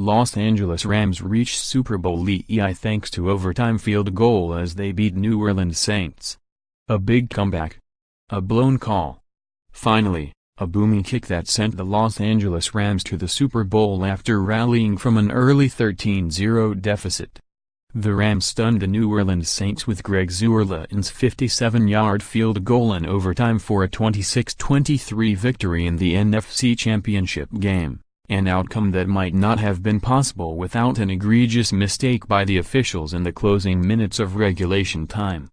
Los Angeles Rams reached Super Bowl LIII thanks to overtime field goal as they beat New Orleans Saints. A big comeback. A blown call. Finally, a booming kick that sent the Los Angeles Rams to the Super Bowl after rallying from an early 13-0 deficit. The Rams stunned the New Orleans Saints with Greg Zuerlein's 57-yard field goal in overtime for a 26-23 victory in the NFC Championship game, an outcome that might not have been possible without an egregious mistake by the officials in the closing minutes of regulation time.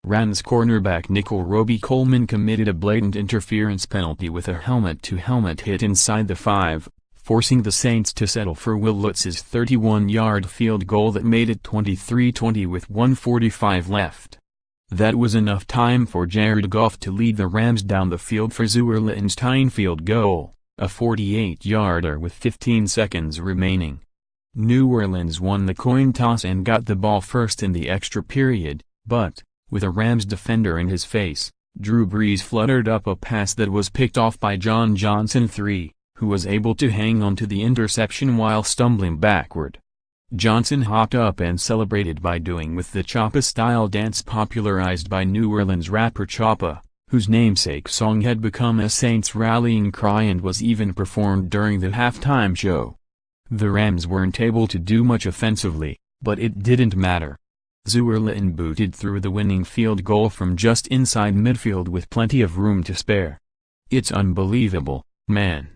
Rams cornerback Nickell Robey-Coleman committed a blatant interference penalty with a helmet-to-helmet hit inside the 5, forcing the Saints to settle for Wil Lutz's 31-yard field goal that made it 23-20 with 1:45 left. That was enough time for Jared Goff to lead the Rams down the field for Zuerlein's tying field goal, a 48-yarder with 15 seconds remaining. New Orleans won the coin toss and got the ball first in the extra period, but, with a Rams defender in his face, Drew Brees fluttered up a pass that was picked off by John Johnson III, who was able to hang on to the interception while stumbling backward. Johnson hopped up and celebrated by doing with the Choppa-style dance popularized by New Orleans rapper Choppa, whose namesake song had become a Saints rallying cry and was even performed during the halftime show. The Rams weren't able to do much offensively, but it didn't matter. Zuerlein booted through the winning field goal from just inside midfield with plenty of room to spare. "It's unbelievable, man.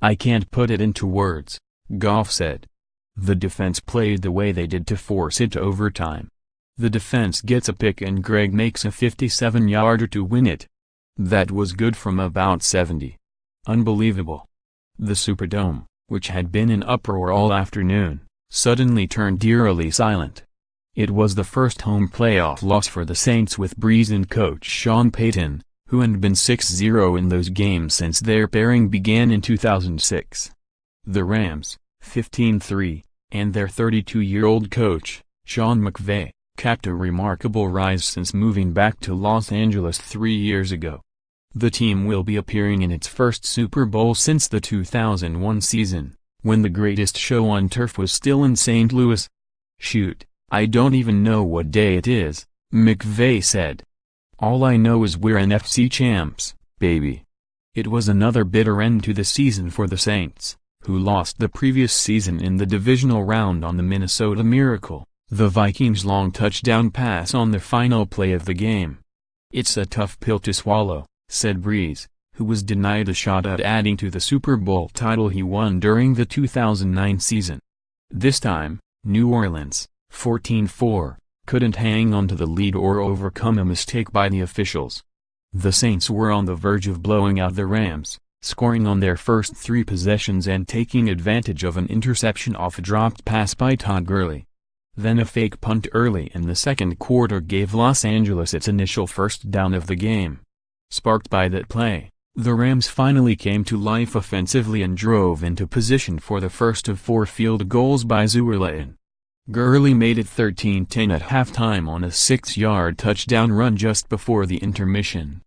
I can't put it into words," Goff said. "The defense played the way they did to force it to overtime. The defense gets a pick and Greg makes a 57-yarder to win it. That was good from about 70. Unbelievable." The Superdome, which had been in uproar all afternoon, suddenly turned eerily silent. It was the first home playoff loss for the Saints with Brees and coach Sean Payton, who had been 6-0 in those games since their pairing began in 2006. The Rams, 15-3, and their 32-year-old coach, Sean McVay, capped a remarkable rise since moving back to Los Angeles 3 years ago. The team will be appearing in its first Super Bowl since the 2001 season, when the greatest show on turf was still in St. Louis. "Shoot, I don't even know what day it is," McVay said. "All I know is we're NFC champs, baby." It was another bitter end to the season for the Saints, who lost the previous season in the divisional round on the Minnesota Miracle, the Vikings' long touchdown pass on the final play of the game. "It's a tough pill to swallow," said Brees, who was denied a shot at adding to the Super Bowl title he won during the 2009 season. This time, New Orleans, 14-4, couldn't hang on to the lead or overcome a mistake by the officials. The Saints were on the verge of blowing out the Rams, scoring on their first 3 possessions and taking advantage of an interception off a dropped pass by Todd Gurley. Then a fake punt early in the second quarter gave Los Angeles its initial first down of the game. Sparked by that play, the Rams finally came to life offensively and drove into position for the first of 4 field goals by Zuerlein. Gurley made it 13-10 at halftime on a 6-yard touchdown run just before the intermission.